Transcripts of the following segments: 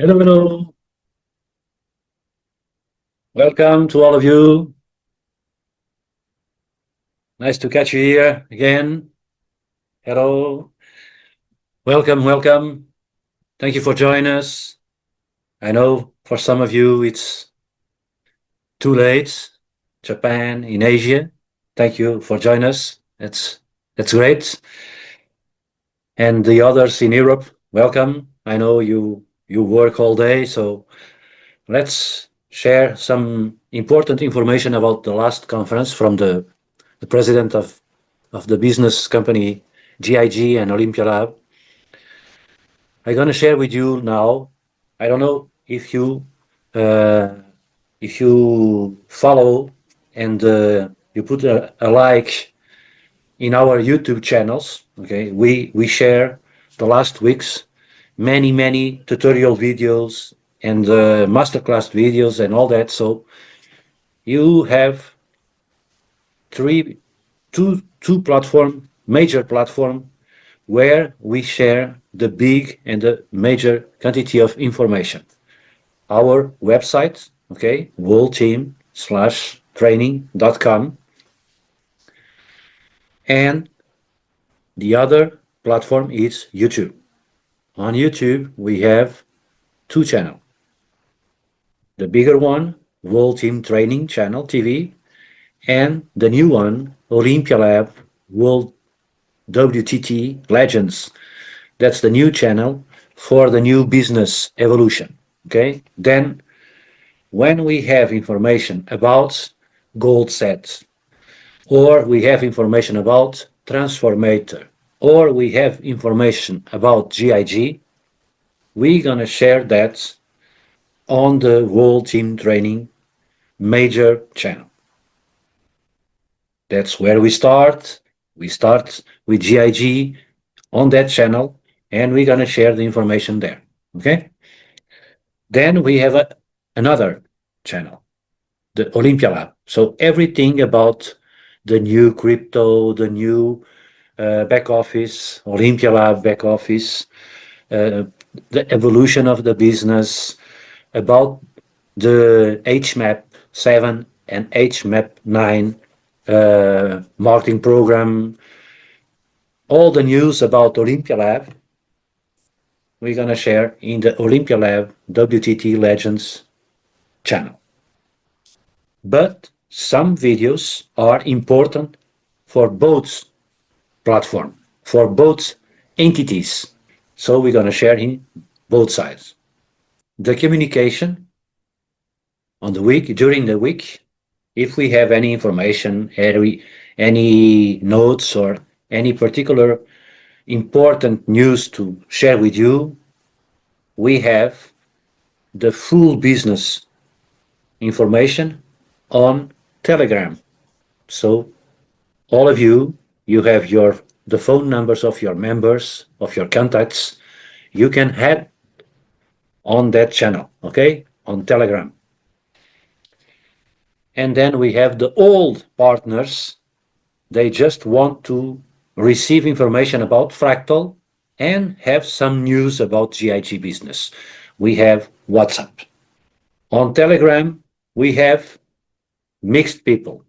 Hello, hello. Welcome to all of you. Nice to catch you here again. Hello. Welcome, welcome. Thank you for joining us. I know for some of you it's too late. Japan, in Asia. Thank you for joining us. That's great. And the others in Europe, welcome. I know you work all day, so let's share some important information about the last conference from the president of the business company GIG and Olympia-Lab. I'm gonna share with you now. I don't know uh, if you follow and you put a like in our YouTube channels. Okay, we share the last weeks many tutorial videos and masterclass videos and all that. So you have three, two platform, major platform where we share the big and the major quantity of information. Our website, okay, worldteam/training.com, and the other platform is YouTube. On YouTube, we have two channels. The bigger one, World Team Training Channel TV, and the new one, Olympia-Lab World WTT Legends. That's the new channel for the new business evolution. Okay. Then when we have information about gold sets, or we have information about transformator, or we have information about GIG, we're gonna share that on the World Team Training major channel. That's where we start. We start with GIG on that channel, and we're gonna share the information there. Okay. Then we have another channel, the Olympia-Lab. So everything about the new crypto, the new back office, Olympia-Lab back office, the evolution of the business, about the HMAP 7 and HMAP 9 marketing program, all the news about Olympia-Lab, we're going to share in the Olympia-Lab WTT Legends channel. But some videos are important for both platforms, for both entities. So we're going to share in both sides. The communication on the week, during the week, if we have any information, any notes or any particular important news to share with you, we have the full business information on Telegram. So all of you, you have the phone numbers of your members, of your contacts. You can head on that channel, okay, on Telegram. And then we have the old partners. They just want to receive information about Fractal and have some news about GIG business. We have WhatsApp. On Telegram, we have mixed people.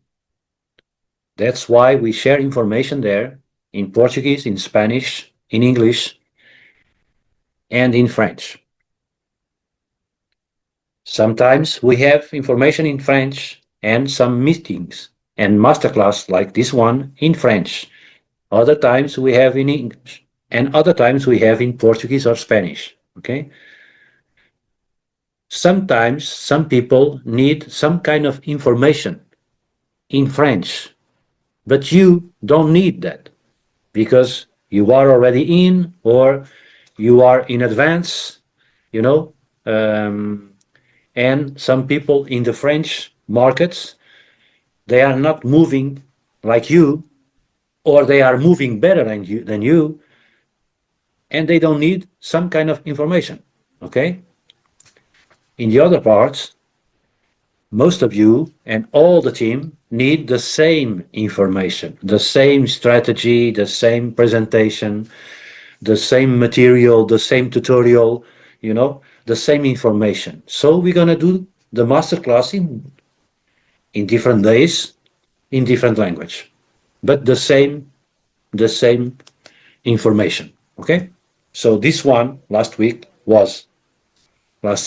That's why we share information there in Portuguese, in Spanish, in English, and in French. Sometimes we have information in French and some meetings and masterclass like this one in French. Other times we have in English, and other times we have in Portuguese or Spanish. Okay. Sometimes some people need some kind of information in French, but you don't need that because you are already in or you are in advance, you know. And some people in the French markets, they are not moving like you, or they are moving better than you, and they don't need some kind of information. Okay. In the other parts, most of you and all the team need the same information, the same strategy, the same presentation, the same material, the same tutorial, the same information. So we're gonna do the masterclass in different days, in different language, but the same information. Okay? So this one last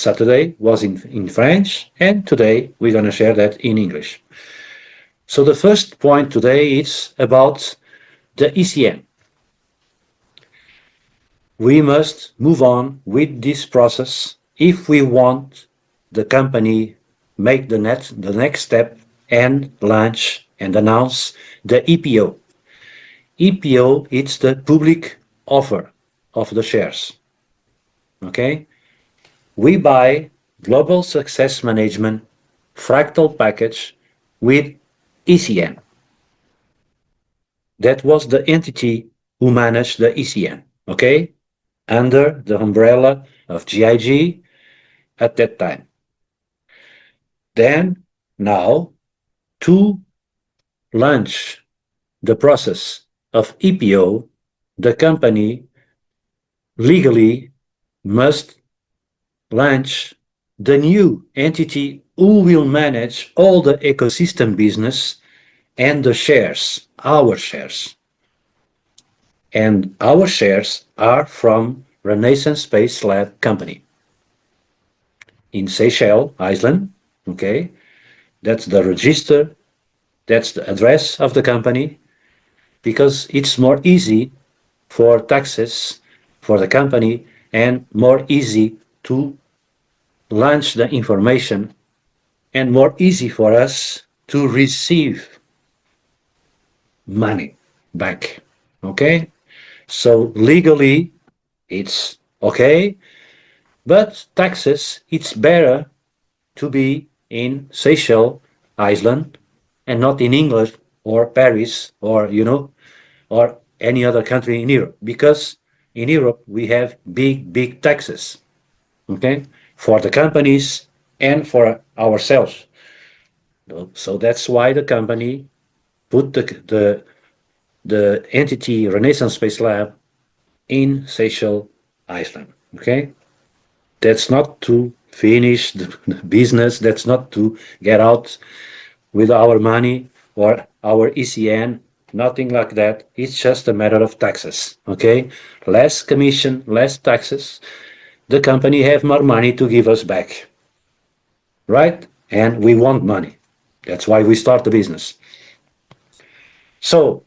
Saturday was in French, and today we're gonna share that in English. So the first point today is about the ECN. We must move on with this process if we want the company make the next step and launch and announce the EPO. EPO it's the public offer of the shares. Okay? We buy Global Success Management fractal package with ECN. That was the entity who managed the ECN, okay? Under the umbrella of GIG at that time. Then, now, to launch the process of EPO, the company legally must launch the new entity who will manage all the ecosystem business and the shares, our shares. And our shares are from Renaissance Space Lab company in Seychelles, Iceland. Okay, that's the register, that's the address of the company, because it's more easy for taxes for the company and more easy to launch the information and more easy for us to receive money back. Okay, so legally it's okay, but taxes it's better to be in Seychelles, Iceland, and not in England or Paris or or any other country in Europe, because in Europe we have big taxes, okay, for the companies and for ourselves. So that's why the company put the entity Renaissance Space Lab in Seychelles, Iceland. Okay, that's not to finish the business. That's not to get out with our money or our ECN. Nothing like that. It's just a matter of taxes. Okay, less commission, less taxes. The company have more money to give us back, right? And we want money. That's why we start the business. So,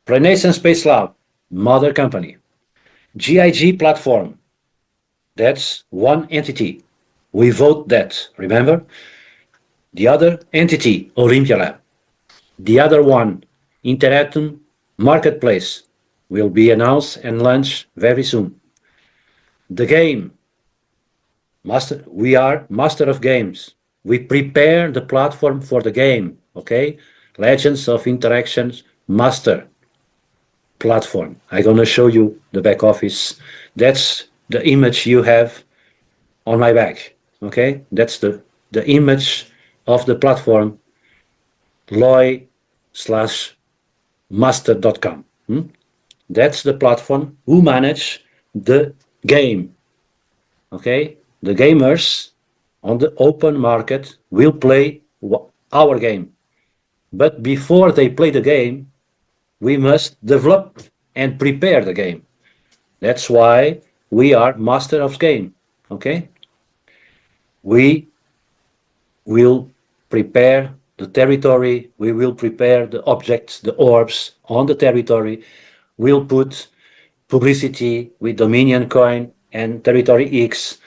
Renaissance Space Lab, mother company. GIG platform, that's one entity. We vote that, remember? The other entity, Olympia-Lab. The other one, Interatom Marketplace, will be announced and launched very soon. The game, we are master of games. We prepare the platform for the game, okay? Legends of Interactions Master platform. I'm gonna show you the back office. That's the image you have on my back, okay? That's the image of the platform, loy/master.com. That's the platform who manage the game, okay? The gamers on the open market will play our game. But before they play the game, we must develop and prepare the game. That's why we are master of game, okay? We will prepare the territory, we will prepare the objects, the orbs on the territory, we'll put publicity with Dominion Coin and Territory X.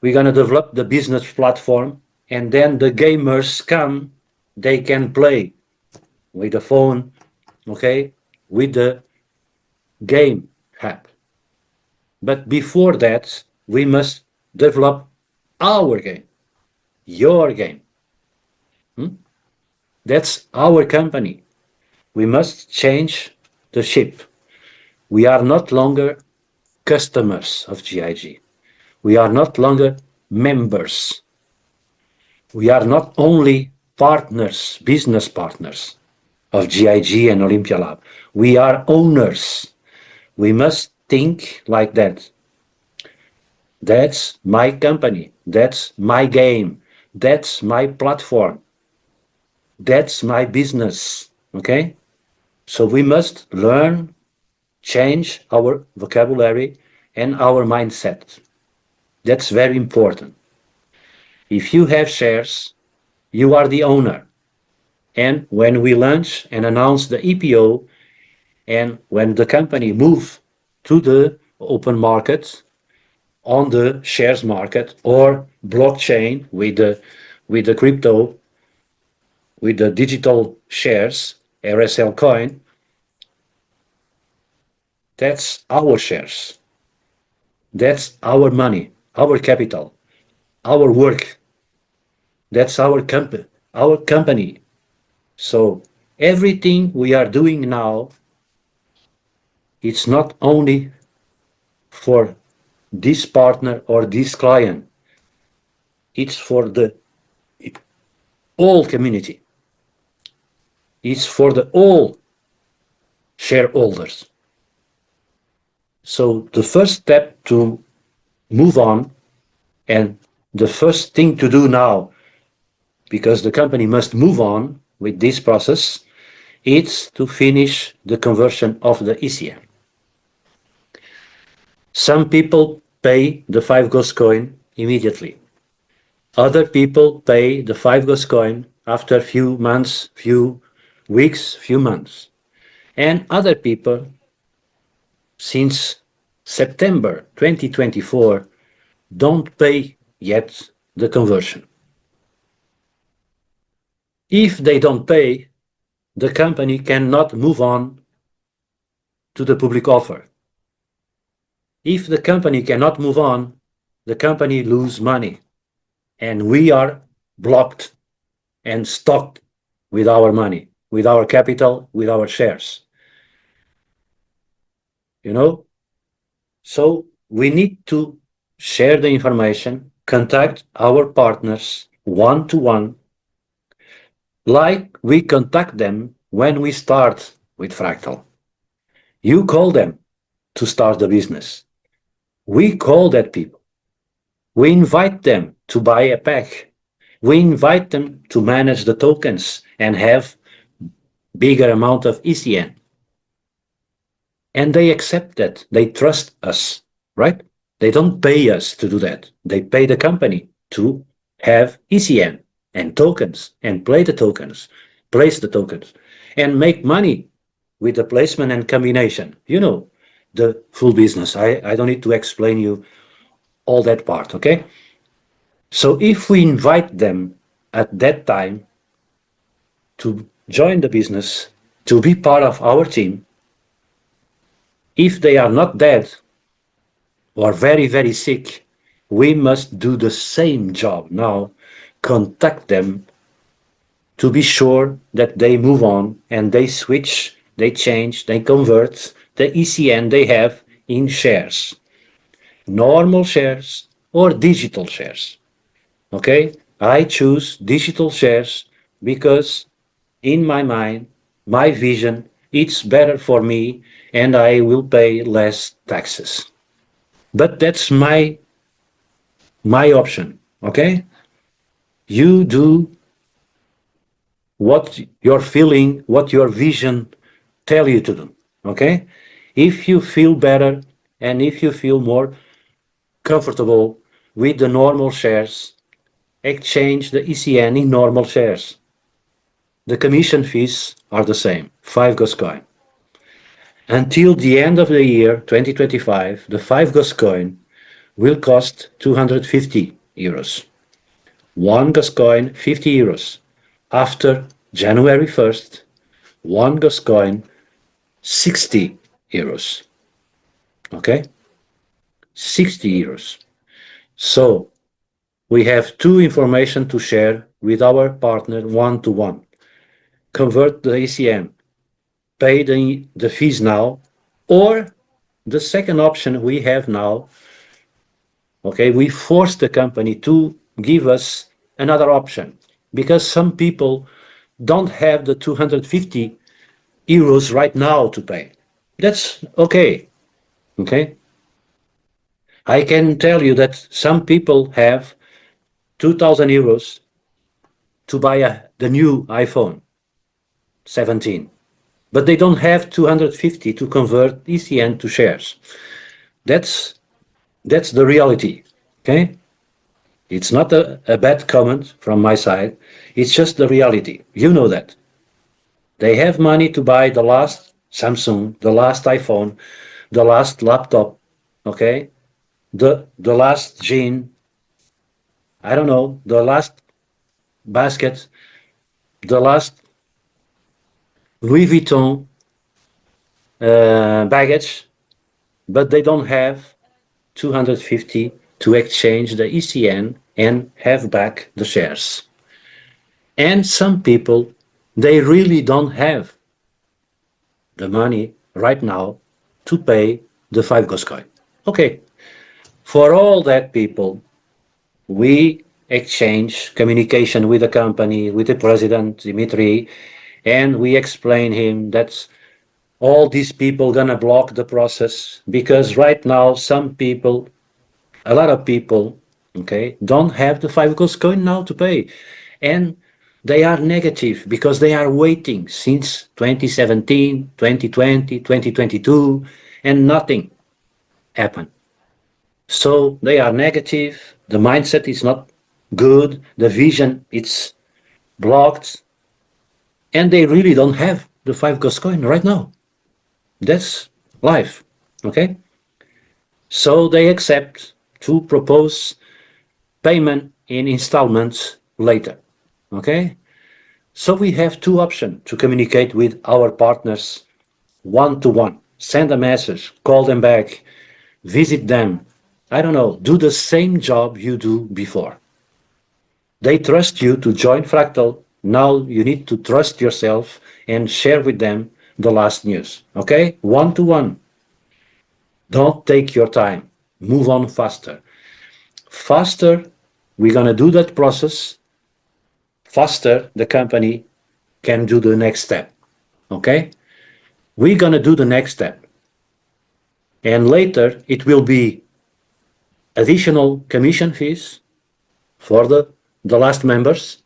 We're gonna develop the business platform, and then the gamers come, they can play with the phone, okay, with the game app. But before that, we must develop our game, your game. That's our company. We must change the ship. We are not longer customers of GIG. We are not longer members. We are not only partners, business partners of GIG and Olympia-Lab. We are owners. We must think like that. That's my company. That's my game. That's my platform. That's my business. Okay? So we must learn, change our vocabulary and our mindset. That's very important. If you have shares, you are the owner. And when we launch and announce the EPO, and when the company move to the open market, on the shares market or blockchain with the crypto, with the digital shares, RSL coin, that's our shares. That's our money, our capital, our work. That's our company. So everything we are doing now, it's not only for this partner or this client. It's for the all community. It's for the all shareholders. So the first step to move on and the first thing to do now, because the company must move on with this process, is to finish the conversion of the ECN. Some people pay the 5 Ghost coin immediately. Other people pay the 5 Ghost coin after few months, few weeks, few months. And other people, since September 2024, don't pay yet the conversion. If they don't pay, the company cannot move on to the public offer. If the company cannot move on, the company lose money, and we are blocked and stocked with our money, with our capital, with our shares. You know? So we need to share the information, contact our partners one to one, like we contact them when we start with Fractal. You call them to start the business. We call that people. We invite them to buy a pack. We invite them to manage the tokens and have bigger amount of ECN. And they accept that. They trust us, right? They don't pay us to do that. They pay the company to have ECN and tokens and play the tokens, place the tokens, and make money with the placement and combination. You know, the full business. I don't need to explain you all that part, okay? So if we invite them at that time to join the business, to be part of our team, if they are not dead or very, very sick, we must do the same job now, contact them to be sure that they move on and they switch, they change, they convert the ECN they have in shares, normal shares or digital shares. Okay, I choose digital shares because in my mind, my vision, it's better for me and I will pay less taxes. But that's my option, okay? You do what your feeling, what your vision tell you to do, okay? If you feel better and if you feel more comfortable with the normal shares, exchange the ECN in normal shares. The commission fees are the same, 5 Ghost coin. Until the end of the year 2025, the 5 Ghost coin will cost 250 euros. 1 Ghost coin, 50 euros. After January 1st, 1 Ghost coin, 60 euros. Okay? 60 euros. So we have two information to share with our partner one to one. Convert the ECN, pay the fees now, or the second option we have now, okay, we force the company to give us another option because some people don't have the 250 euros right now to pay. That's okay. Okay. I can tell you that some people have 2,000 euros to buy the new iPhone 17, but they don't have 250 to convert ECN to shares. That's the reality. Okay, it's not a bad comment from my side. It's just the reality. You know that they have money to buy the last Samsung, the last iPhone, the last laptop. Okay, the last jean. I don't know, the last basket, the last Louis Vuitton baggage, but they don't have 250 to exchange the ECN and have back the shares. And some people, they really don't have the money right now to pay the 5 Ghost coin. Okay, for all that people, we exchange communication with the company, with the president, Dimitri, and we explain him that all these people gonna block the process because right now some people, a lot of people, okay, don't have the 5 Ghost coin now to pay, and they are negative because they are waiting since 2017, 2020, 2022, and nothing happened. So they are negative. The mindset is not good. The vision it's blocked, and they really don't have the 5 Ghost coin right now. That's life. Okay. So they accept to propose payment in installments later. Okay. So we have two options to communicate with our partners one to one. Send a message, call them back, visit them. I don't know, do the same job you do before. They trust you to join Fractal. Now you need to trust yourself and share with them the last news. Okay? One to one. Don't take your time. Move on faster. Faster, we're going to do that process. Faster, the company can do the next step. Okay? We're going to do the next step. And later, it will be additional commission fees for the last members.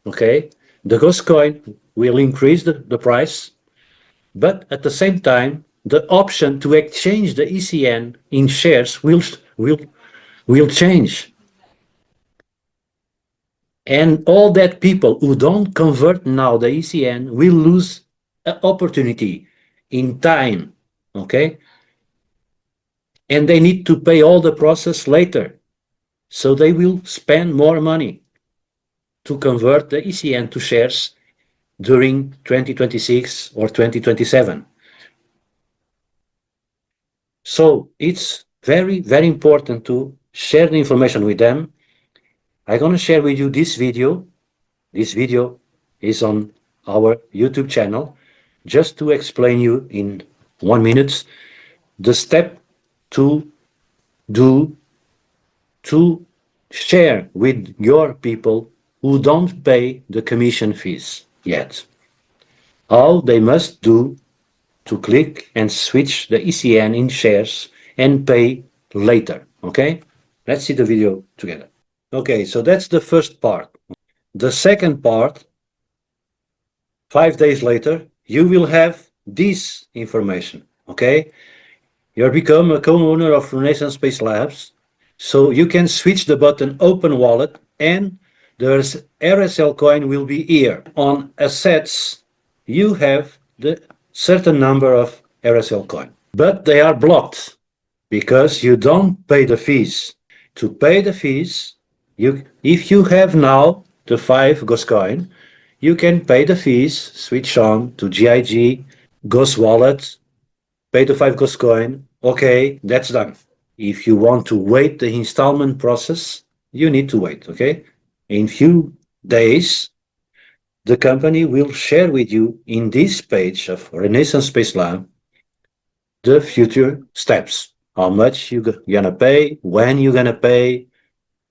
Okay? The Ghost coin will increase the price, but at the same time, the option to exchange the ECN in shares will change. And all that people who don't convert now the ECN will lose an opportunity in time, okay? And they need to pay all the process later. So they will spend more money to convert the ECN to shares during 2026 or 2027. So it's very, very important to share the information with them. I'm going to share with you this video. This video is on our YouTube channel, just to explain you in 1 minute the step to do to share with your people who don't pay the commission fees yet. All they must do to click and switch the ECN in shares and pay later. Okay? Let's see the video together. Okay, so that's the first part. The second part, 5 days later, you will have this information. Okay? You're become a co-owner of Renaissance Space Labs, so you can switch the button Open Wallet and the RSL coin will be here. On assets, you have the certain number of RSL coin, but they are blocked because you don't pay the fees. To pay the fees, if you have now the 5 Ghost coin, you can pay the fees, switch on to GIG, Ghost Wallet, pay the 5 Ghost coin. Okay, that's done. If you want to wait the installment process, you need to wait, okay? In few days, the company will share with you in this page of Renaissance Space Lab the future steps. How much you're gonna pay, when you're gonna pay,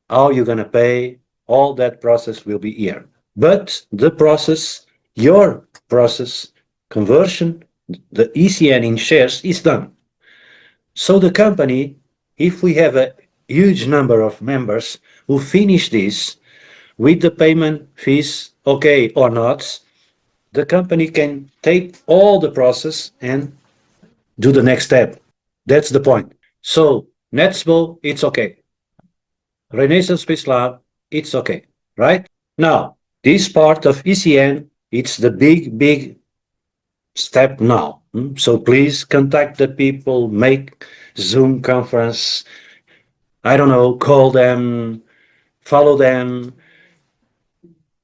how you're gonna pay, all that process will be here. But the process, your process, conversion, the ECN in shares is done. So the company if we have a huge number of members who finish this with the payment fees okay or not, the company can take all the process and do the next step. That's the point. So Netspo, it's okay. Renaissance Space Lab, it's okay, right? Now, this part of ECN, it's the big step now. So please contact the people, make Zoom conference, I don't know, call them, follow them,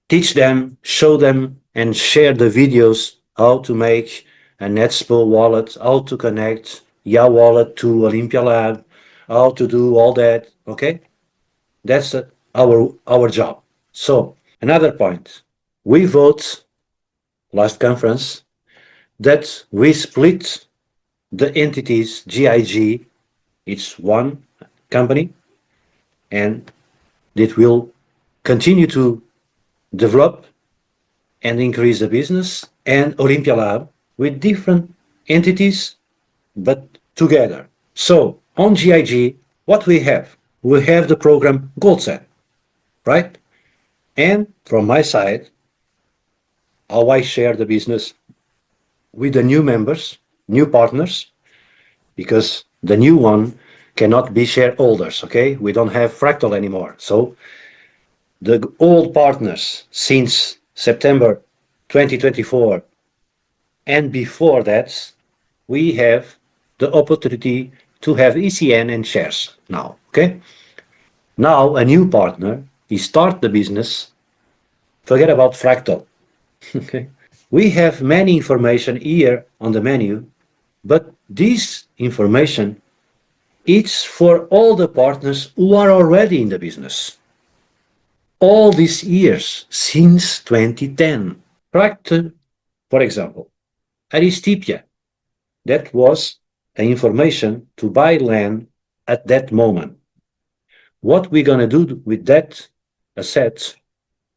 teach them, show them, and share the videos how to make a Netspo wallet, how to connect your wallet to Olympia-Lab, how to do all that, okay? That's our job. So, another point. We vote, last conference, that we split the entities GIG, it's one company, and it will continue to develop and increase the business, and Olympia-Lab with different entities, but together. So on GIG, what we have? We have the program GoldSet, right? And from my side, how I share the business with the new members, new partners, because the new one cannot be shareholders, okay? We don't have Fractal anymore. So the old partners since September 2024 and before that, we have the opportunity to have ECN and shares now, okay? Now a new partner, he start the business, forget about Fractal, okay? We have many information here on the menu, but this information it's for all the partners who are already in the business. All these years, since 2010. Fractal, for example, Aristipia, that was the information to buy land at that moment. What we're going to do with that asset,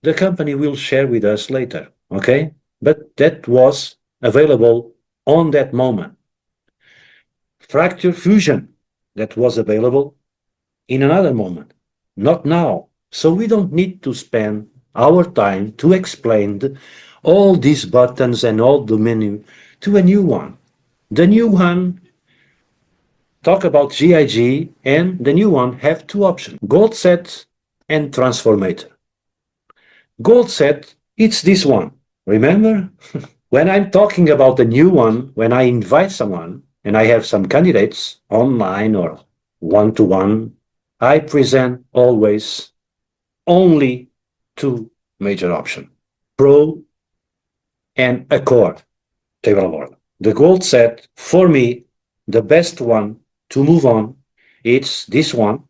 the company will share with us later, okay? But that was available on that moment. Fracture fusion, that was available in another moment, not now. So we don't need to spend our time to explain all these buttons and all the menu to a new one. The new one talk about GIG, and the new one have two options, gold set and transformator. Gold set, it's this one. Remember? When I'm talking about the new one, when I invite someone and I have some candidates online or one-to-one, I present always only two major options, Pro and Accord table of order. The gold set, for me, the best one to move on, it's this one.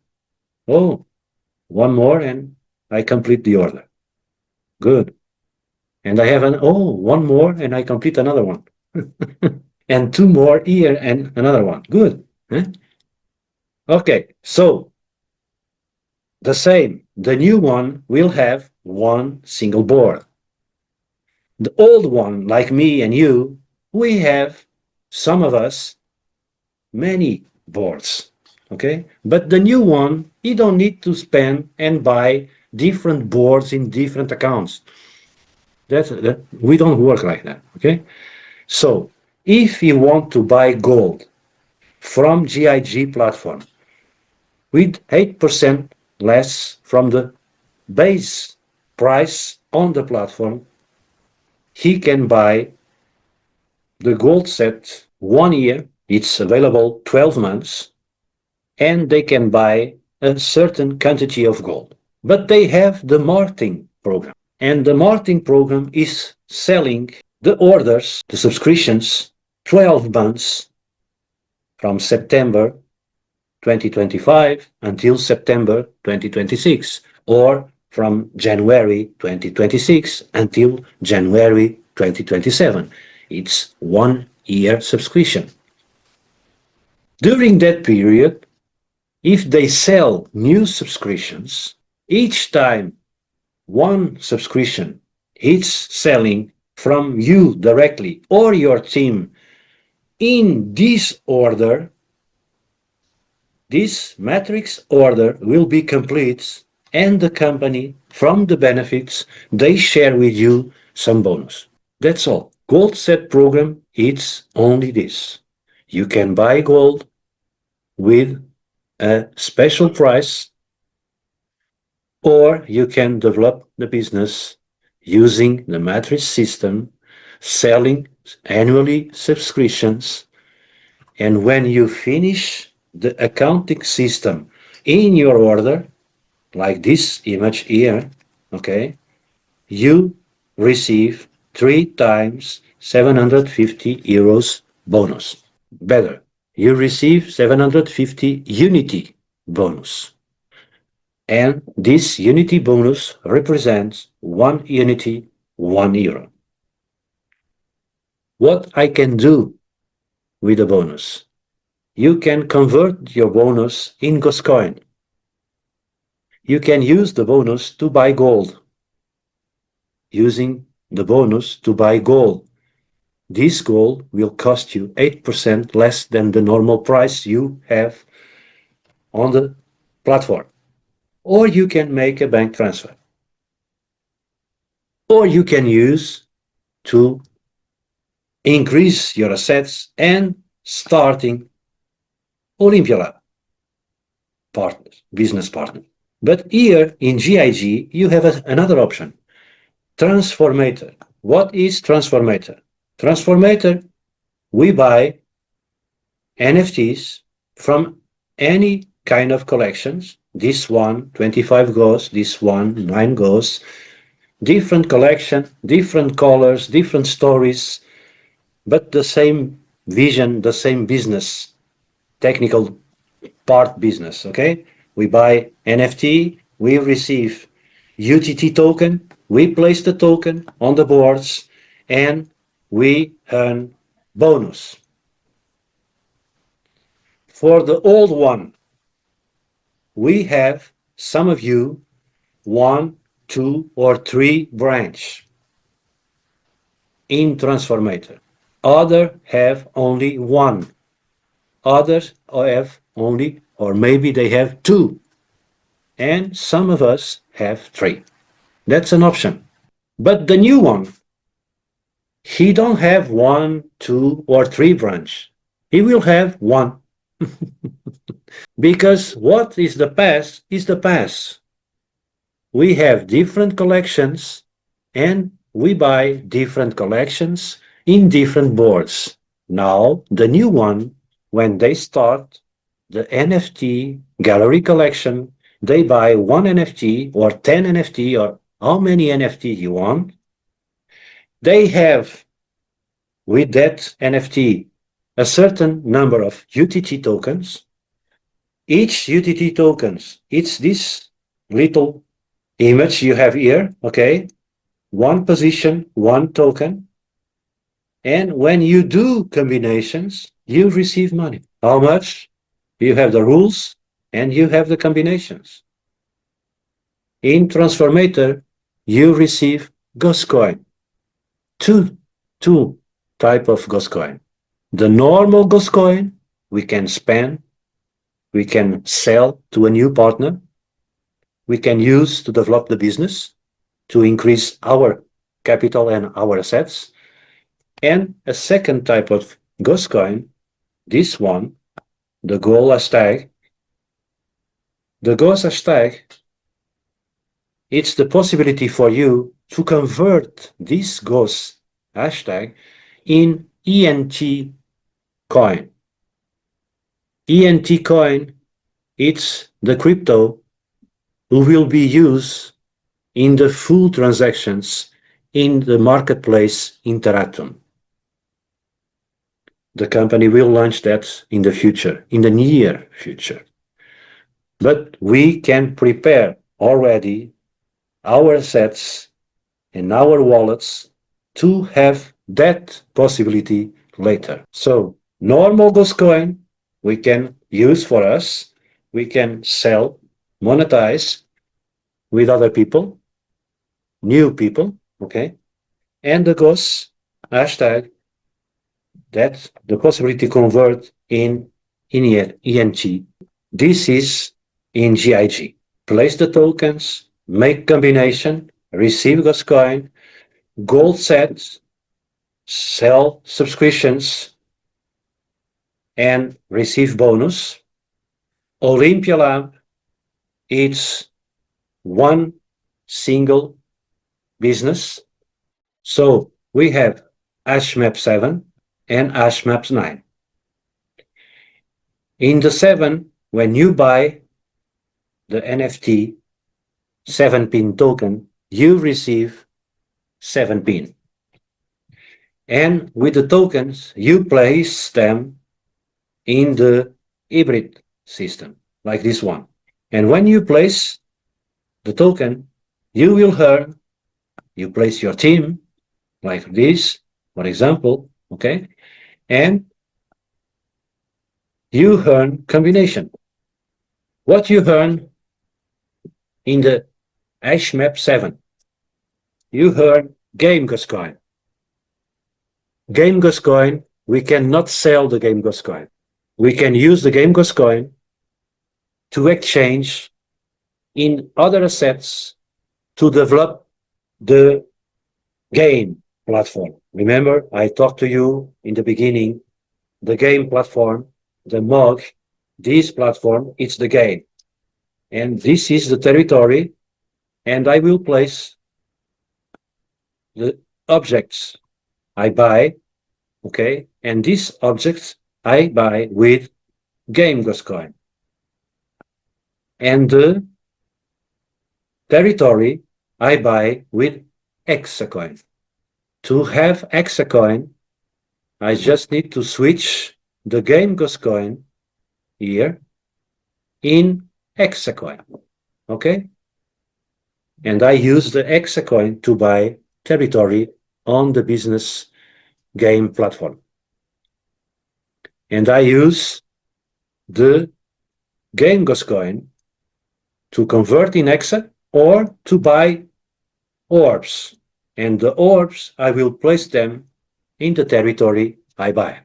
Oh, one more and I complete the order. Good. And I have one more and I complete another one. And two more here and another one. Good. Huh? Okay, so the same. The new one will have one single board. The old one, like me and you, we have, some of us, many boards. Okay, but the new one, you don't need to spend and buy different boards in different accounts. We don't work like that. Okay, so if you want to buy gold from GIG platform with 8% less from the base price on the platform, he can buy the gold set 1 year. It's available 12 months, and they can buy a certain quantity of gold. But they have the marketing program, and the marketing program is selling the orders, the subscriptions, 12 months from September 2025 until September 2026, or from January 2026 until January 2027. It's 1 year subscription. During that period, if they sell new subscriptions, each time one subscription is selling from you directly or your team in this order, This matrix order will be complete and the company, from the benefits, they share with you some bonus. That's all. Gold set program, it's only this. You can buy gold with a special price, or you can develop the business using the matrix system, selling annually subscriptions, and when you finish the accounting system in your order, like this image here, okay, you receive 3 times 750 euros bonus. Better, you receive 750 unity bonus. And this unity bonus represents 1 unity, €1. What I can do with the bonus? You can convert your bonus in Goscoin. You can use the bonus to buy gold. Using the bonus to buy gold. This gold will cost you 8% less than the normal price you have on the platform. Or you can make a bank transfer. Or you can use to increase your assets and starting Olympia-Lab partners, business partner. But here in GIG, you have another option, Transformator. What is Transformator? Transformator, we buy NFTs from any kind of collections. This one, 25 goes, this one, 9 goes. Different collection, different colors, different stories, but the same vision, the same business, technical part business, okay? We buy NFT, we receive UTT token, we place the token on the boards, and we earn bonus. For the old one, we have some of you 1, 2, or 3 branch in Transformator. Others have only 1. Others have only, or maybe they have 2. And some of us have 3. That's an option. But the new one, he don't have 1, 2, or 3 branch. He will have 1. Because what is the past is the past. We have different collections and we buy different collections in different boards. Now, the new one, when they start the NFT gallery collection, they buy 1 NFT or 10 NFT or how many NFT you want. They have with that NFT a certain number of UTT tokens. Each UTT tokens, it's this little image you have here, okay? 1 position, 1 token. And when you do combinations, you receive money. How much? You have the rules and you have the combinations. In Transformator, you receive Ghost Coin. Two type of Ghost Coin. The normal Ghost Coin we can spend, we can sell to a new partner, we can use to develop the business, to increase our capital and our assets. And a second type of Ghost Coin, this one, the gold hashtag. The ghost hashtag, it's the possibility for you to convert this ghost hashtag in ENT coin. ENT coin, it's the crypto who will be used in the full transactions in the marketplace Interactum. The company will launch that in the future, in the near future. But we can prepare already our assets and our wallets to have that possibility later. So normal Ghost Coin we can use for us, we can sell, monetize with other people, new people, okay? And the Ghost hashtag, that's the possibility to convert in ENT. This is in GIG. Place the tokens, make combination, receive gas coin, gold sets, sell subscriptions, and receive bonus. Olympia-Lab, it's one single business. So we have HashMap 7 and HashMap 9. In the 7, when you buy the NFT 7-pin token, you receive 7 pin. And with the tokens, you place them in the hybrid system, like this one. And when you place the token, you will earn, you place your team, like this, for example, okay? And you earn combination. What you earn in the HashMap 7, you earn GIG-OS coin. GIG-OS coin, we cannot sell the GIG-OS coin. We can use the GIG-OS coin to exchange in other assets to develop the game platform. Remember, I talked to you in the beginning, the game platform, the MOG, this platform, it's the game. And this is the territory, and I will place the objects I buy, okay? And these objects I buy with GIG-OS coin. And the territory I buy with Hexacoin. To have Hexacoin, I just need to switch the GIG-OS coin here in Hexacoin, okay? And I use the Hexacoin to buy territory on the business game platform. And I use the GIG-OS coin to convert in Hexa or to buy orbs. And the orbs, I will place them in the territory I buy.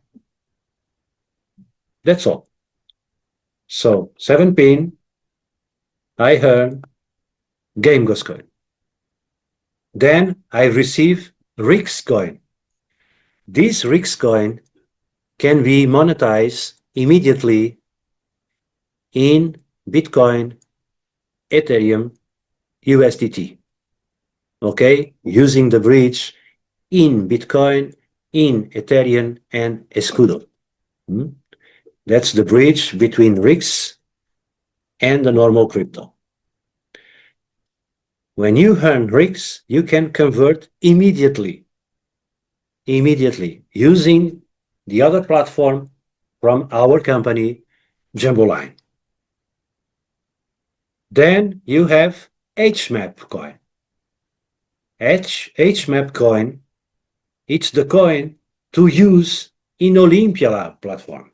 That's all. So 7 pin, I earn GIG-OS coin. Then I receive RIX coin. This RIX coin can be monetized immediately in Bitcoin, Ethereum, USDT. Okay, using the bridge in Bitcoin, in Ethereum, and Escudo. That's the bridge between RIX and the normal crypto. When you earn RIX, you can convert immediately, using the other platform from our company, Jumboline. Then you have HMAP coin. HMAP coin, it's the coin to use in Olympia-Lab platform.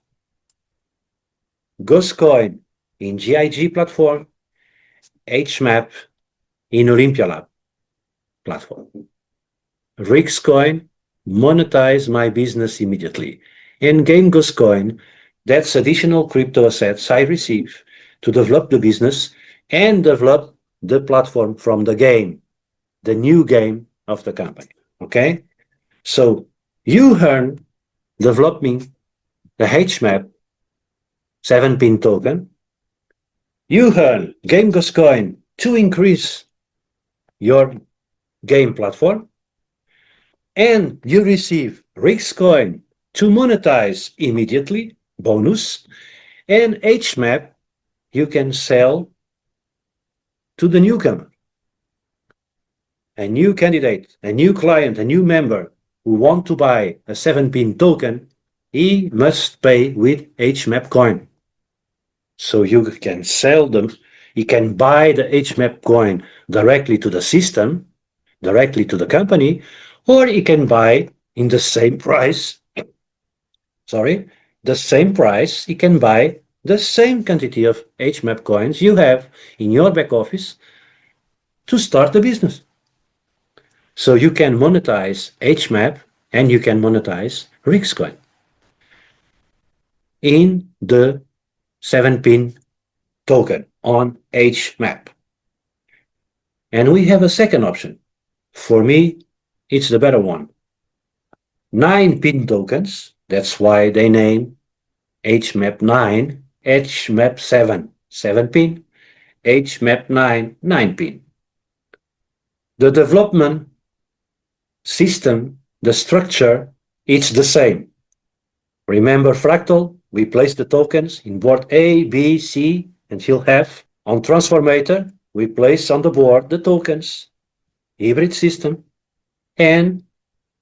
GOS coin in GIG platform, HMAP in Olympia-Lab platform. RIX coin, monetize my business immediately. And GIG-OS coin, that's additional crypto assets I receive to develop the business and develop the platform from the game, the new game of the company, okay? So you earn developing the HMAP 7-pin token, you earn GIG-OS coin to increase your game platform, and you receive RIX coin to monetize immediately, bonus, and HMAP you can sell to the newcomer. A new candidate, a new client, a new member who want to buy a 7-pin token, he must pay with HMAP coin. So you can sell them, he can buy the HMAP coin directly to the system, directly to the company, or he can buy in the same price, the same price, he can buy the same quantity of HMAP coins you have in your back office to start the business. So you can monetize HMAP and you can monetize RIX coin in the 7-pin token on HMAP. And we have a second option. For me, it's the better one. 9-pin tokens, that's why they name HMAP 9, HMAP 7, 7-pin, HMAP 9, 9-pin. The development system, the structure, it's the same. Remember fractal? We place the tokens in board A, B, C, until F. On transformator, we place on the board the tokens, hybrid system, and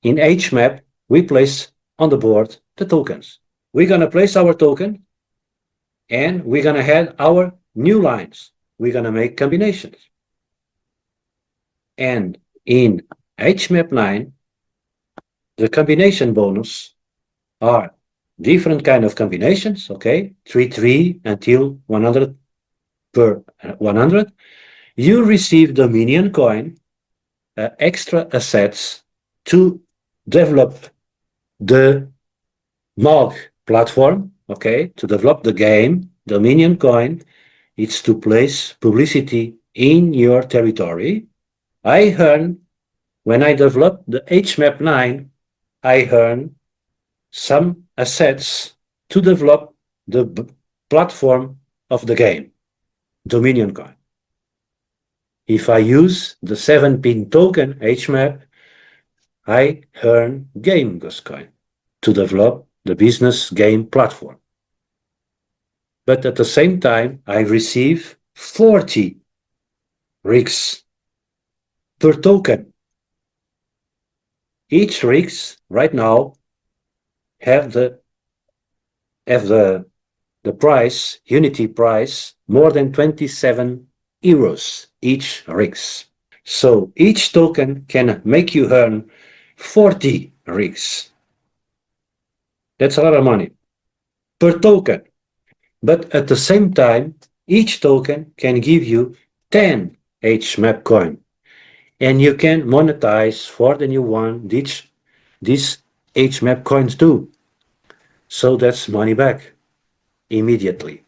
in HMAP, we place on the board the tokens. We're going to place our token, and we're going to add our new lines. We're going to make combinations. And in HMAP 9, the combination bonus are different kind of combinations, okay? 3 until 100 per 100. You receive the minion coin, extra assets to develop the MOG platform, okay? To develop the game, the minion coin, it's to place publicity in your territory. I earn, when I develop the HMAP 9, I earn some assets to develop the platform of the game, Dominion coin. If I use the 7-pin token HMAP, I earn GIG-OS coin to develop the business game platform. But at the same time, I receive 40 rigs per token. Each rigs right now have the price, unity price, more than 27 euros each rigs. So each token can make you earn 40 rigs. That's a lot of money per token. But at the same time, each token can give you 10 HMAP coin. And you can monetize for the new one these HMAP coins too. So that's money back immediately.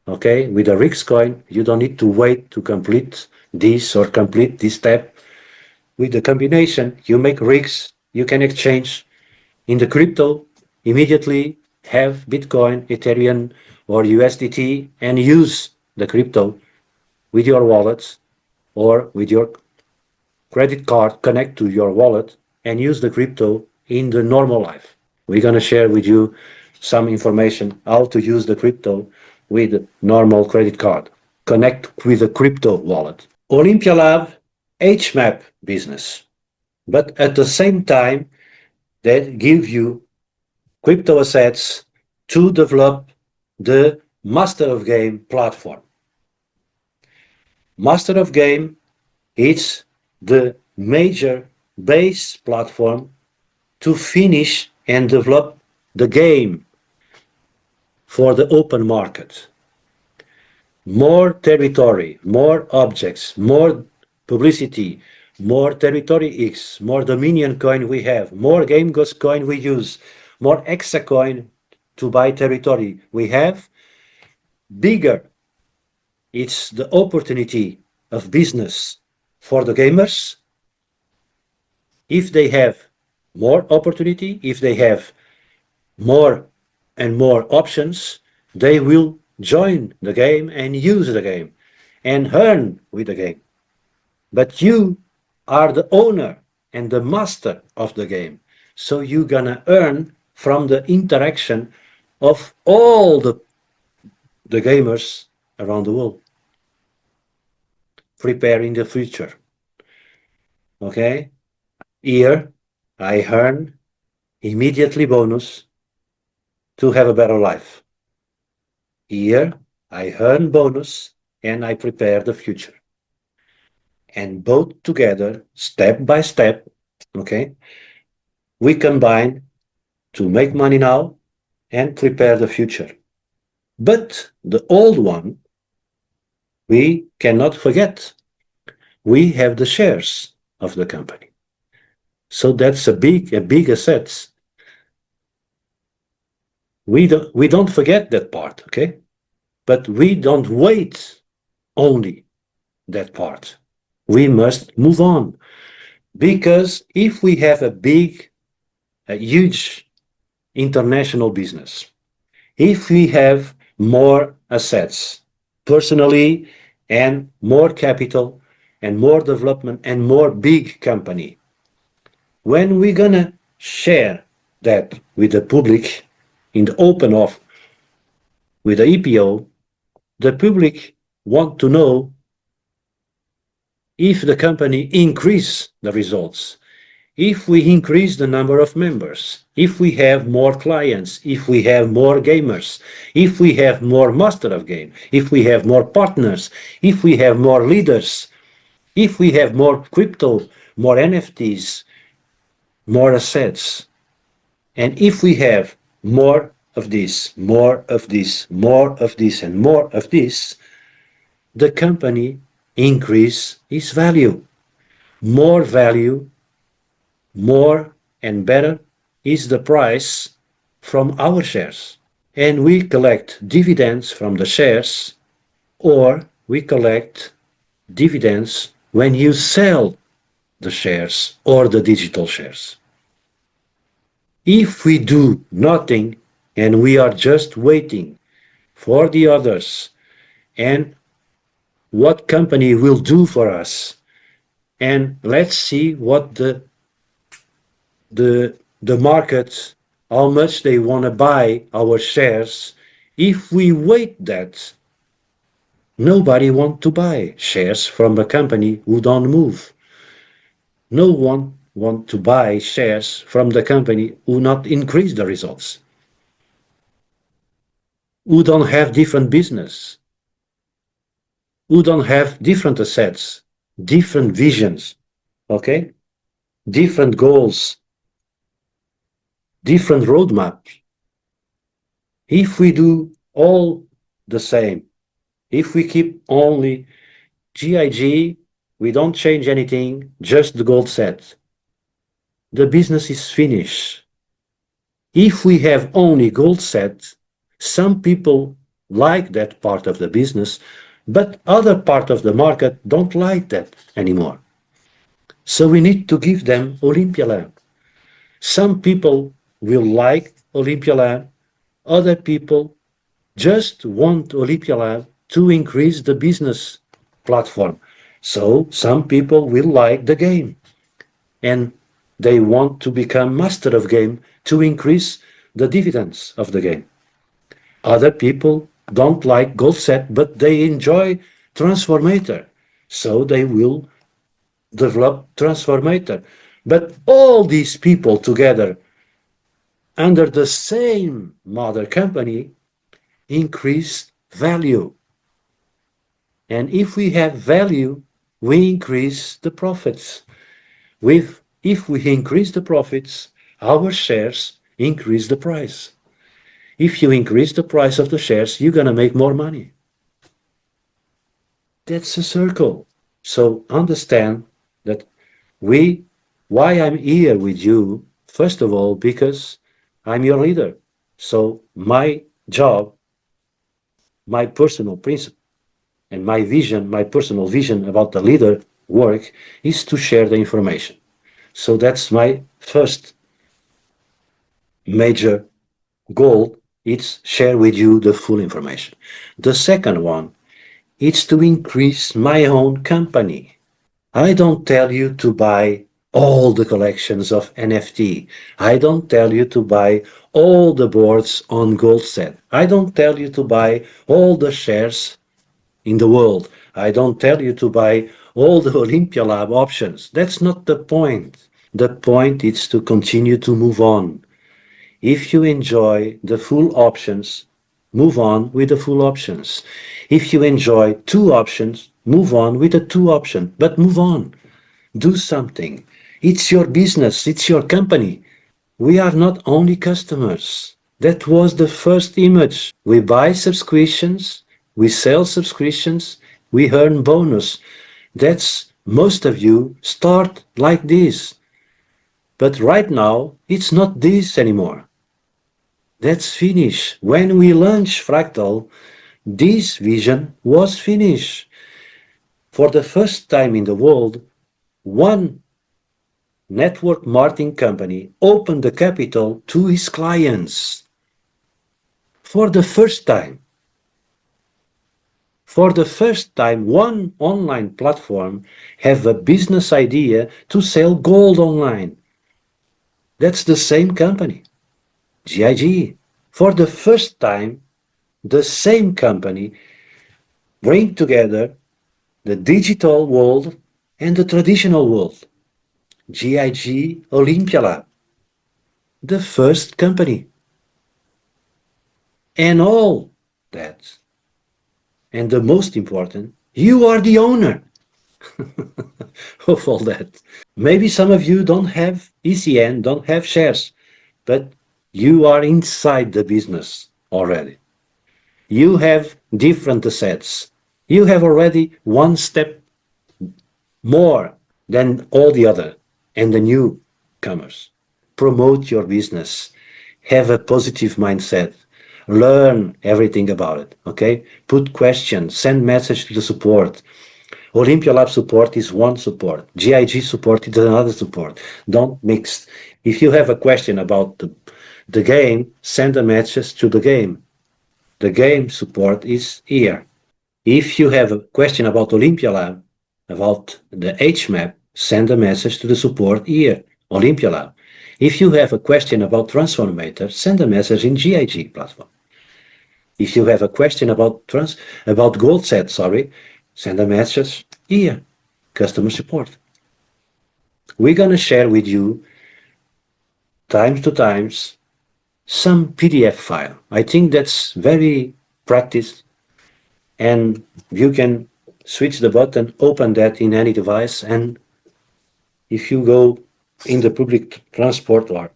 Okay, with a RIX coin, you don't need to wait to complete this or complete this step. With the combination, you make RIX, you can exchange in the crypto, immediately have Bitcoin, Ethereum, or USDT and use the crypto with your wallet or with your credit card, connect to your wallet and use the crypto in the normal life. We're going to share with you some information how to use the crypto with normal credit card. Connect with a crypto wallet. Olympia-Lab, HMAP business. But at the same time, that give you crypto assets to develop the Master of Game platform. Master of Game is the major base platform to finish and develop the game for the open market. More territory, more objects, more publicity, more territory X, more Dominion coin we have, more GIG-OS coin we use, more Exa coin to buy territory we have, bigger it's the opportunity of business for the gamers. If they have more opportunity, if they have more and more options, they will join the game and use the game and earn with the game. But you are the owner and the master of the game. So you're gonna earn from the interaction of all the gamers around the world. Preparing the future. Okay? Here, I earn immediately bonus to have a better life. Here, I earn bonus and I prepare the future. And both together, step by step, okay, we combine to make money now and prepare the future. But the old one, we cannot forget. We have the shares of the company. So that's a big asset. We don't forget that part, okay? But we don't wait only that part. We must move on. Because if we have a huge international business, if we have more assets personally and more capital and more development and more big company, when we're gonna share that with the public in the open of with the EPO, the public want to know if the company increase the results, if we increase the number of members, if we have more clients, if we have more gamers, if we have more master of game, if we have more partners, if we have more leaders, if we have more crypto, more NFTs, more assets, and if we have more of this, more of this, more of this, and more of this, the company increase its value. More value, more and better is the price from our shares. And we collect dividends from the shares, or we collect dividends when you sell the shares or the digital shares. If we do nothing and we are just waiting for the others and what company will do for us, and let's see what the market, how much they want to buy our shares. If we wait that, nobody want to buy shares from a company who don't move. No one want to buy shares from the company who not increase the results, who don't have different business, who don't have different assets, different visions, okay? Different goals, different roadmaps. If we do all the same, if we keep only GIG, we don't change anything, just the goal set, the business is finished. If we have only goal set, some people like that part of the business, but other part of the market don't like that anymore. So we need to give them Olympia-Lab. Some people will like Olympia-Lab, other people just want Olympia-Lab to increase the business platform. So some people will like the game and they want to become master of game to increase the dividends of the game. Other people don't like goal set, but they enjoy transformator. So they will develop transformator. But all these people together under the same mother company increase value. And if we have value, we increase the profits. If we increase the profits, our shares increase the price. If you increase the price of the shares, you're going to make more money. That's a circle. So understand that why I'm here with you, first of all, because I'm your leader. So my job, my personal principle, and my vision, my personal vision about the leader work is to share the information. So that's my first major goal. It's share with you the full information. The second one, it's to increase my own company. I don't tell you to buy all the collections of NFT. I don't tell you to buy all the boards on gold set. I don't tell you to buy all the shares in the world. I don't tell you to buy all the Olympia-Lab options. That's not the point. The point is to continue to move on. If you enjoy the full options, move on with the full options. If you enjoy two options, move on with the two options, but move on. Do something. It's your business, it's your company. We are not only customers. That was the first image. We buy subscriptions, we sell subscriptions, we earn bonus. That's most of you start like this. But right now, it's not this anymore. That's finished. When we launch Fractal, This vision was finished. For the first time in the world, one network marketing company opened the capital to his clients. For the first time. For the first time, one online platform have a business idea to sell gold online. That's the same company, GIG. For the first time, the same company bring together the digital world and the traditional world. GIG-Olympia-Lab, the first company. And all that. And the most important, you are the owner of all that. Maybe some of you don't have ECN, don't have shares, but you are inside the business already. You have different assets. You have already one step more than all the other and the newcomers. Promote your business. Have a positive mindset. Learn everything about it. Okay? Put questions. Send message to the support. Olympia-Lab support is one support. GIG support is another support. Don't mix. If you have a question about the game, send a message to the game. The game support is here. If you have a question about Olympia-Lab, about the HMAP, send a message to the support here, Olympia-Lab. If you have a question about Transformator, send a message in GIG platform. If you have a question about gold set, send a message here, customer support. We're gonna share with you times to times some PDF file. I think that's very practice, and you can switch the button, open that in any device, and if you go in the public transport or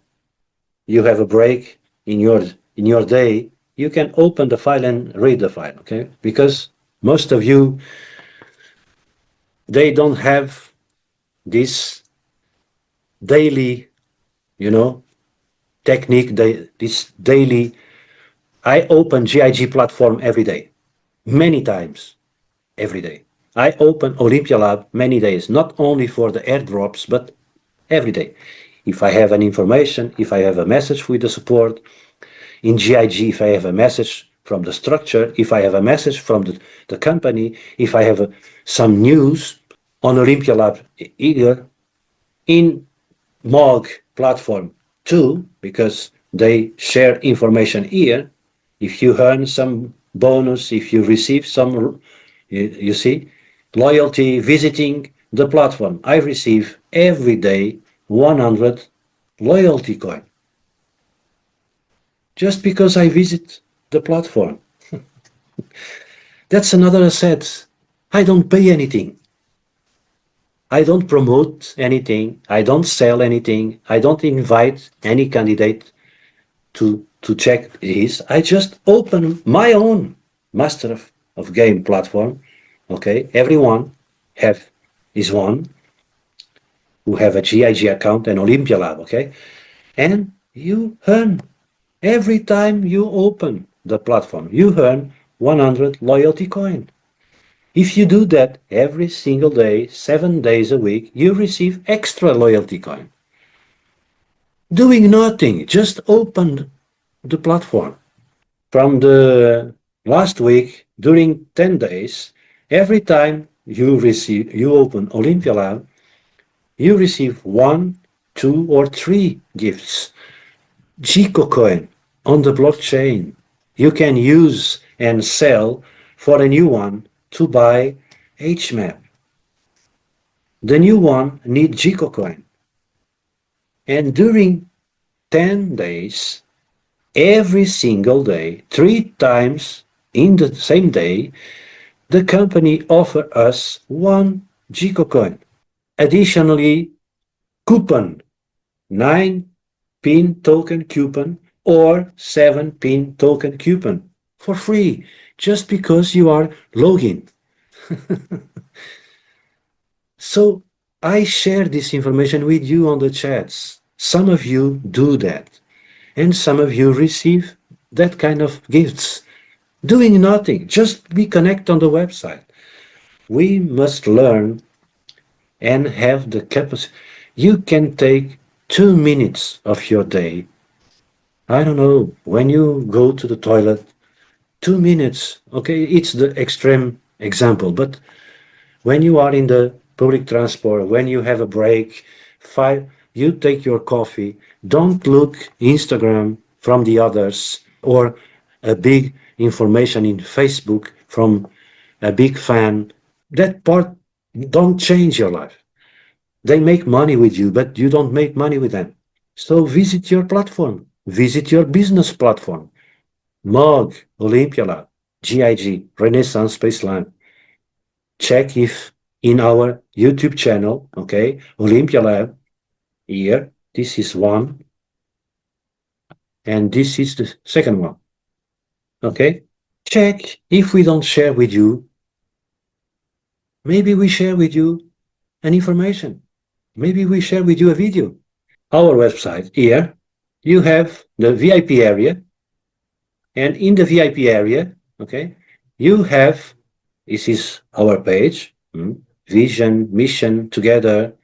you have a break in your day, you can open the file and read the file, okay? Because most of you, they don't have this daily, technique, this daily. I open GIG platform every day, many times, every day. I open Olympia-Lab many days, not only for the airdrops, but every day. If I have an information, if I have a message with the support, in GIG, if I have a message from the structure, if I have a message from the company, if I have some news on Olympia-Lab either in MOG platform too, because they share information here. If you earn some bonus, if you receive some, you see, loyalty visiting the platform, I receive every day 100 loyalty coin. Just because I visit the platform. That's another asset. I don't pay anything. I don't promote anything. I don't sell anything. I don't invite any candidate to check his. I just open my own master of game platform. Okay, everyone have his one who have a GIG account and Olympia-Lab. Okay, and you earn every time you open the platform. You earn 100 loyalty coin. If you do that every single day, 7 days a week, you receive extra loyalty coin. Doing nothing, just open the platform. From the last week, during 10 days, every time you open Olympia-Lab, you receive 1, 2, or 3 gifts. GIG-O coin on the blockchain. You can use and sell for a new one to buy HMAP. The new one needs GIG-O coin. And during 10 days, every single day, 3 times in the same day, the company offers us 1 GIG-O coin. Additionally, coupon, 9 pin token coupon or 7 pin token coupon for free, just because you are logging. So I share this information with you on the chats. Some of you do that, and some of you receive that kind of gifts. doing nothing, just be connected on the website. We must learn and have the capacity. You can take 2 minutes of your day. I don't know, when you go to the toilet, 2 minutes, okay, it's the extreme example, but when you are in the public transport, when you have a break, you take your coffee, don't look Instagram from the others or a big information in Facebook from a big fan. That part don't change your life. They make money with you, but you don't make money with them. So visit your platform, visit your business platform. MOG, Olympia-Lab, GIG, Renaissance Space Lab. Check if in our YouTube channel, okay, Olympia-Lab, here, this is one, and this is the second one, okay? Check if we don't share with you, maybe we share with you an information. Maybe we share with you a video. Our website here, you have the VIP area, and in the VIP area, okay, you have, this is our page, vision, mission, together.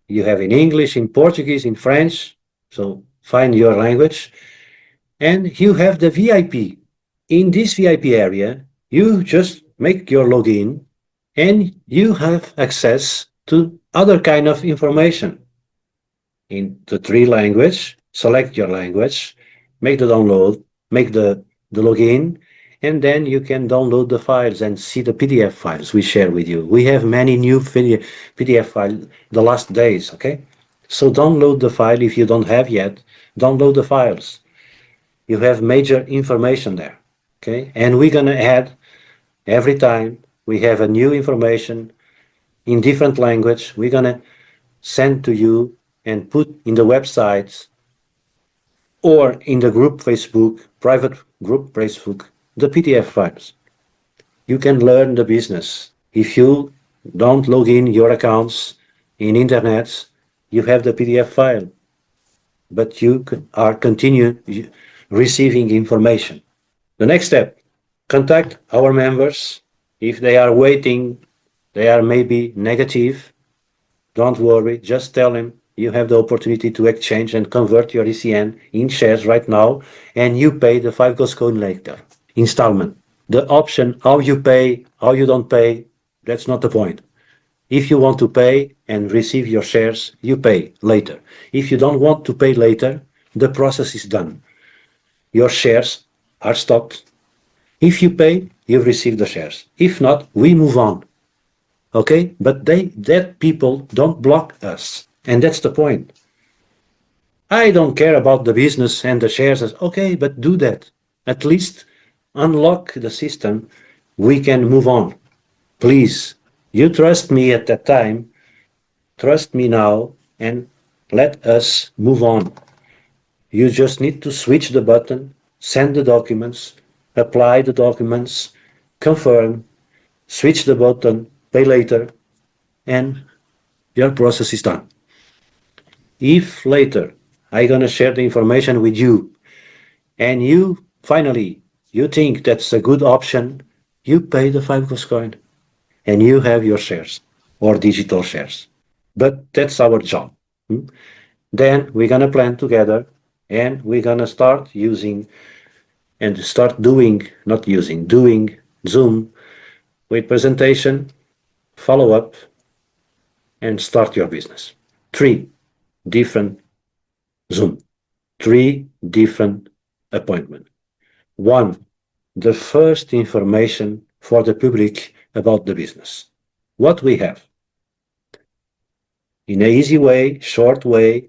You have in English, in Portuguese, in French, so find your language. And you have the VIP. In this VIP area, you just make your login and you have access to other kind of information. In the three language, select your language, make the download, make the login, and then you can download the files and see the PDF files we share with you. We have many new PDF files the last days, okay? So download the file if you don't have yet, download the files. You have major information there, okay? And we're gonna add every time we have a new information in different language, we're gonna send to you and put in the websites or in the group Facebook, private group Facebook, the PDF files. You can learn the business. If you don't log in your accounts in internet, you have the PDF file, but you are continue receiving information. The next step, contact our members. If they are waiting, they are maybe negative, don't worry, just tell them you have the opportunity to exchange and convert your ECN in shares right now, and you pay the 5 Ghost coin later, installment. The option, how you pay, how you don't pay, that's not the point. If you want to pay and receive your shares, you pay later. If you don't want to pay later, the process is done. Your shares are stocked. If you pay, you receive the shares. If not, we move on. Okay? But that people don't block us. And that's the point. I don't care about the business and the shares. Okay, but do that. At least unlock the system. We can move on. Please, you trust me at that time. Trust me now and let us move on. You just need to switch the button, send the documents, apply the documents, confirm, switch the button, pay later, and your process is done. If later I'm gonna share the information with you and you finally you think that's a good option, you pay the 5 Ghost coin and you have your shares or digital shares. But that's our job. Then we're gonna plan together and we're gonna start using and start doing, not using, doing Zoom with presentation, follow up, and start your business. 3 different Zoom, 3 different appointments. 1, the first information for the public about the business. What we have. In an easy way, short way,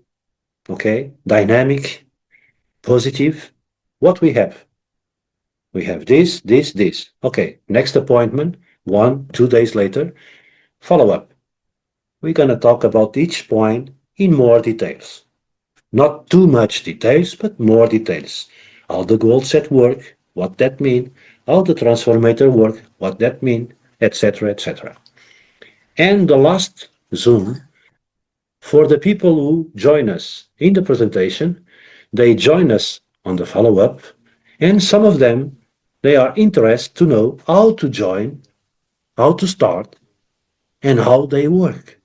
okay, dynamic, positive, what we have. We have this, this, this. Okay, next appointment, 1, 2 days later, follow up. We're going to talk about each point in more details. Not too much details, but more details. How the goal set work, what that mean, how the transformator work, what that mean, etc., etc. And the last Zoom, for the people who join us in the presentation, they join us on the follow-up, and some of them They are interested to know how to join, how to start, and how they work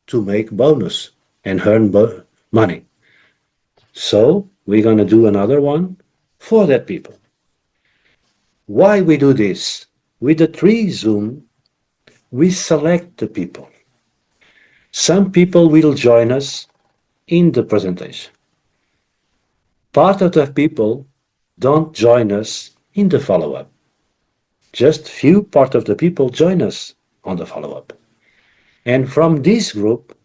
to make bonus and earn money. So we're going to do another one for that people. Why we do this? With the 3Zoom, we select the people. Some people will join us in the presentation. Part of the people don't join us in the follow-up. Just few part of the people join us on the follow-up. And from this group,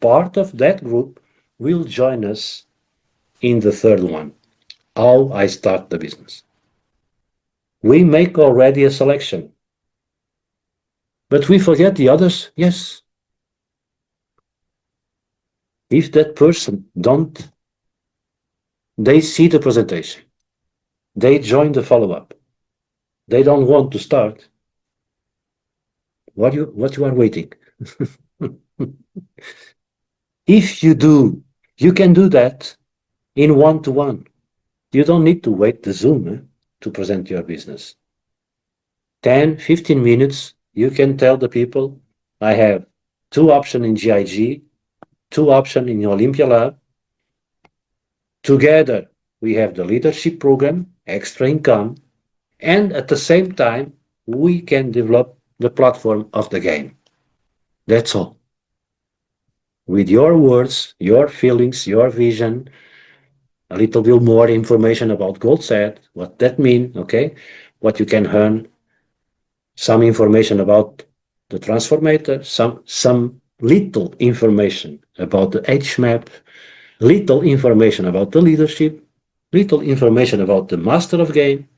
part of that group will join us in the third one, how I start the business. We make already a selection, but we forget the others. Yes. If that person don't, they see the presentation, they join the follow-up, they don't want to start, what you are waiting? If you do, you can do that in one-to-one. You don't need to wait the Zoom to present your business. 10, 15 minutes, you can tell the people, I have 2 options in GIG, 2 options in Olympia-Lab. Together, we have the leadership program, extra income, and at the same time, we can develop the platform of the game. That's all. With your words, your feelings, your vision, a little bit more information about goal set, what that means, okay? What you can earn, some information about the transformator, some little information about the HMAP, little information about the leadership, little information about the master of game,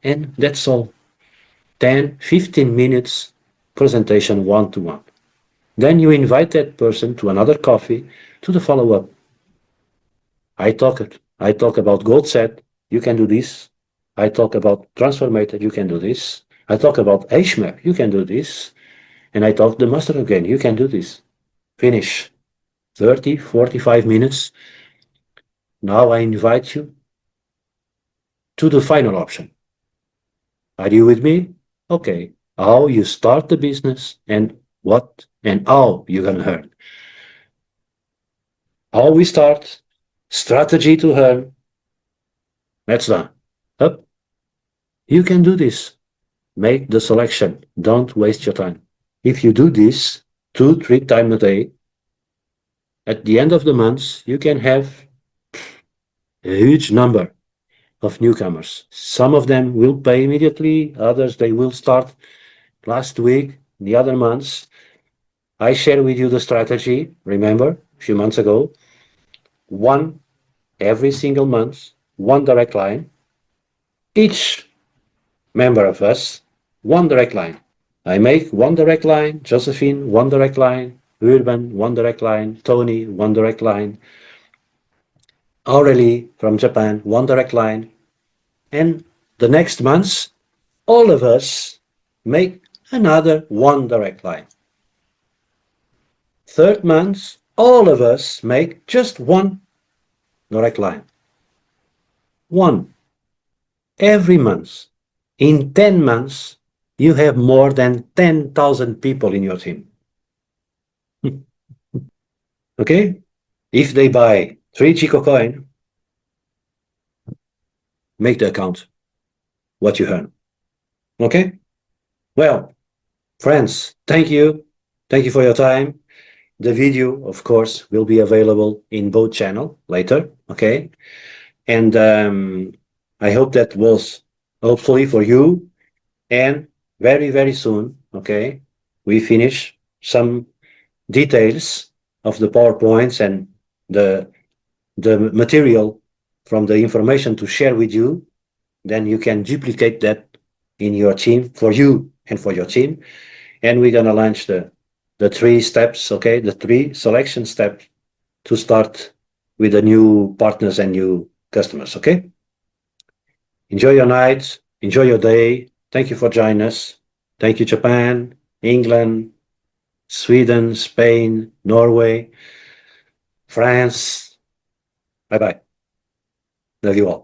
and that's all. 10, 15 minutes presentation one-to-one. Then you invite that person to another coffee to the follow-up. I talk about goal set, you can do this. I talk about transformator, you can do this. I talk about HMAP, you can do this. And I talk the master again, you can do this. Finish. 30, 45 minutes. Now I invite you to the final option. Are you with me? Okay. How you start the business and what and how you can earn. How we start, strategy to earn. That's done. Up. You can do this. Make the selection. Don't waste your time. If you do this 2, 3 times a day, at the end of the month, you can have a huge number of newcomers. Some of them will pay immediately, others they will start last week, the other months. I share with you the strategy, remember, a few months ago, one every single month, one direct line. Each member of us, one direct line. I make one direct line, Josephine, one direct line, Urban, one direct line, Tony, one direct line, Aurelie from Japan, one direct line. And the next month, all of us make another one direct line. Third month, all of us make just one direct line. One. Every month. In 10 months, you have more than 10,000 people in your team. Okay? If they buy 3 Chico coin, make the account what you earn. Okay? Well, friends, thank you. Thank you for your time. The video, of course, will be available in both channels later. Okay? And I hope that was hopefully for you. And very, very soon, okay, we finish some details of the PowerPoints and the material from the information to share with you. Then you can duplicate that in your team for you and for your team. And we're gonna launch the 3 steps, okay, the 3 selection steps to start with the new partners and new customers, okay? Enjoy your night, enjoy your day. Thank you for joining us. Thank you, Japan, England, Sweden, Spain, Norway, France. Bye-bye. Love you all.